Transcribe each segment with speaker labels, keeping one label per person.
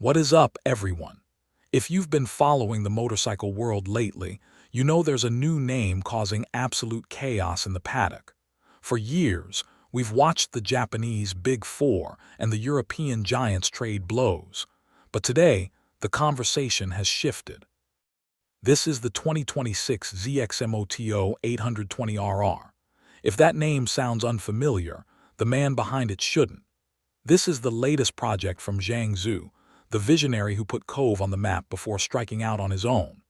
Speaker 1: What is up, everyone? If you've been following the motorcycle world lately, you know there's a new name causing absolute chaos in the paddock. For years, we've watched the Japanese Big Four and the European giants trade blows. But today, the conversation has shifted. This is the 2026 ZXMOTO 820RR. If that name sounds unfamiliar, the man behind it shouldn't. This is the latest project from Zhang Zhu, the visionary who put Cove on the map before striking out on his own.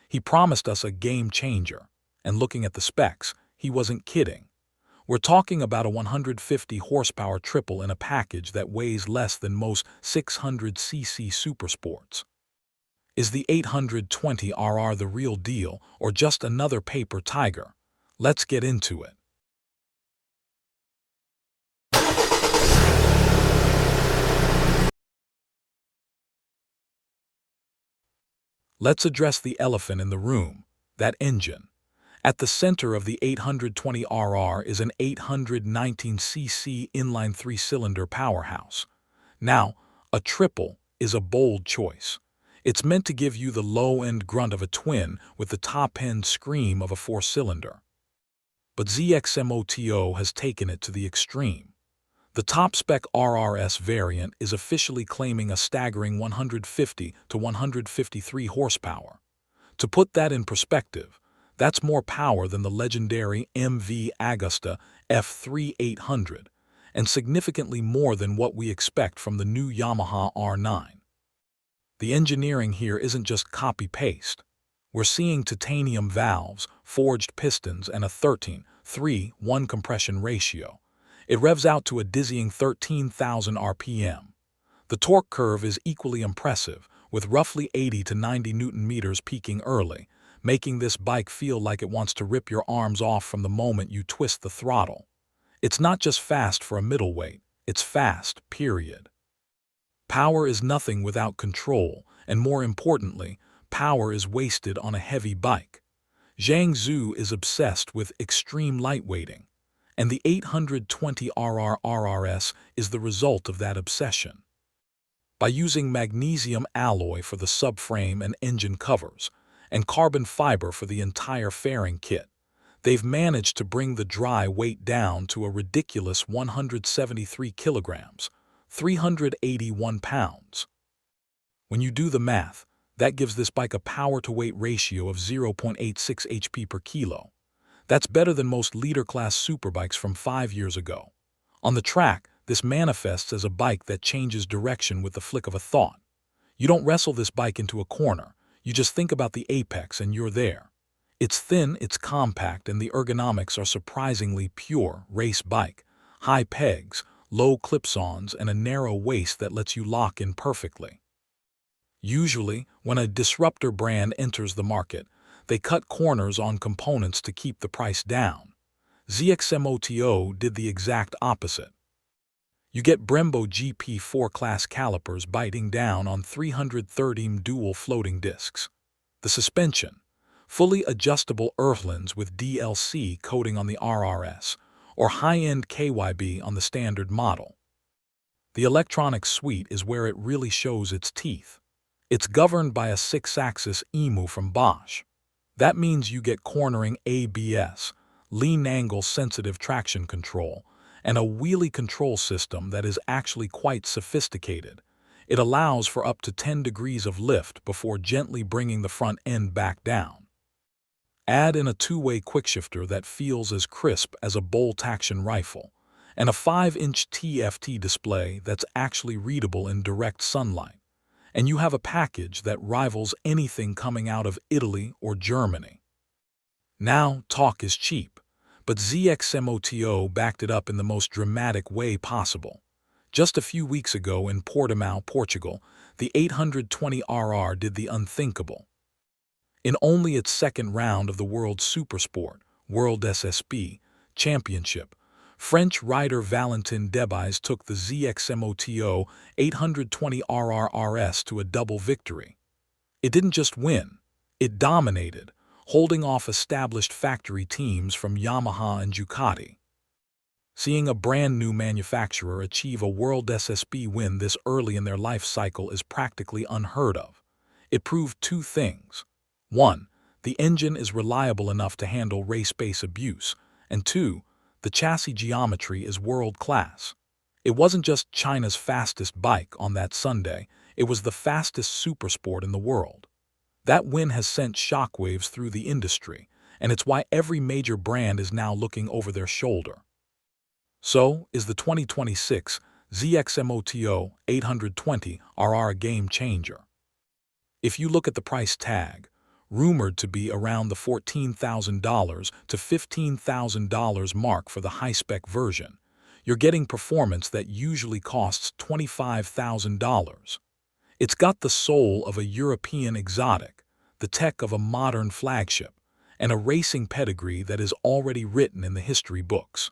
Speaker 1: He promised us a game changer, and looking at the specs, he wasn't kidding. We're talking about a 150 horsepower triple in a package that weighs less than most 600cc supersports. Is the 820RR the real deal or just another paper tiger? Let's get into it. Let's address the elephant in the room, that engine. At the center of the 820RR is an 819cc inline three-cylinder powerhouse. Now, a triple is a bold choice. It's meant to give you the low-end grunt of a twin with the top-end scream of a four-cylinder. But ZXMOTO has taken it to the extreme. The top-spec RRS variant is officially claiming a staggering 150 to 153 horsepower. To put that in perspective, that's more power than the legendary MV Agusta F3 800, and significantly more than what we expect from the new Yamaha R9. The engineering here isn't just copy-paste. We're seeing titanium valves, forged pistons, and a 13:3:1 compression ratio. It revs out to a dizzying 13,000 RPM. The torque curve is equally impressive, with roughly 80 to 90 Newton-meters peaking early, making this bike feel like it wants to rip your arms off from the moment you twist the throttle. It's not just fast for a middleweight, it's fast, period. Power is nothing without control, and more importantly, power is wasted on a heavy bike. Zhang Zhu is obsessed with extreme lightweighting, and the 820RR RRS is the result of that obsession. By using magnesium alloy for the subframe and engine covers, and carbon fiber for the entire fairing kit, they've managed to bring the dry weight down to a ridiculous 173 kilograms, 381 pounds. When you do the math, that gives this bike a power-to-weight ratio of 0.86 HP per kilo. That's better than most leader-class superbikes from 5 years ago. On the track, this manifests as a bike that changes direction with the flick of a thought. You don't wrestle this bike into a corner, you just think about the apex and you're there. It's thin, it's compact, and the ergonomics are surprisingly pure race bike. High pegs, low clips-ons, and a narrow waist that lets you lock in perfectly. Usually, when a disruptor brand enters the market, they cut corners on components to keep the price down. ZXMOTO did the exact opposite. You get Brembo GP4 class calipers biting down on 330mm dual floating discs. The suspension, fully adjustable Earthlings with DLC coating on the RRS, or high-end KYB on the standard model. The electronic suite is where it really shows its teeth. It's governed by a 6-axis EMU from Bosch. That means you get cornering ABS, lean angle sensitive traction control, and a wheelie control system that is actually quite sophisticated. It allows for up to 10 degrees of lift before gently bringing the front end back down. Add in a two-way quickshifter that feels as crisp as a bolt-action rifle, and a 5-inch TFT display that's actually readable in direct sunlight, and you have a package that rivals anything coming out of Italy or Germany. Now, talk is cheap, but ZXMOTO backed it up in the most dramatic way possible. Just a few weeks ago in Portimão, Portugal, the 820RR did the unthinkable. In only its second round of the World Supersport, World SSB, Championship, French rider Valentin Debais took the ZXMOTO 820RR RS to a double victory. It didn't just win, it dominated, holding off established factory teams from Yamaha and Ducati. Seeing a brand new manufacturer achieve a World SSB win this early in their life cycle is practically unheard of. It proved two things. 1. The engine is reliable enough to handle race-pace abuse, and 2. The chassis geometry is world-class. It wasn't just China's fastest bike on that Sunday, it was the fastest supersport in the world. That win has sent shockwaves through the industry, and it's why every major brand is now looking over their shoulder. So, is the 2026 ZXMOTO 820RR a game changer? If you look at the price tag, rumored to be around the $14,000 to $15,000 mark for the high-spec version, you're getting performance that usually costs $25,000. It's got the soul of a European exotic, the tech of a modern flagship, and a racing pedigree that is already written in the history books.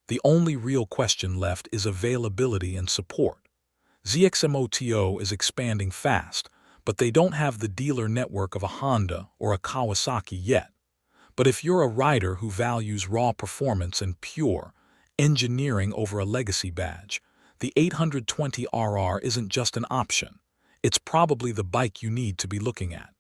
Speaker 1: The only real question left is availability and support. ZXMOTO is expanding fast, but they don't have the dealer network of a Honda or a Kawasaki yet. But if you're a rider who values raw performance and pure engineering over a legacy badge, the 820RR isn't just an option. It's probably the bike you need to be looking at.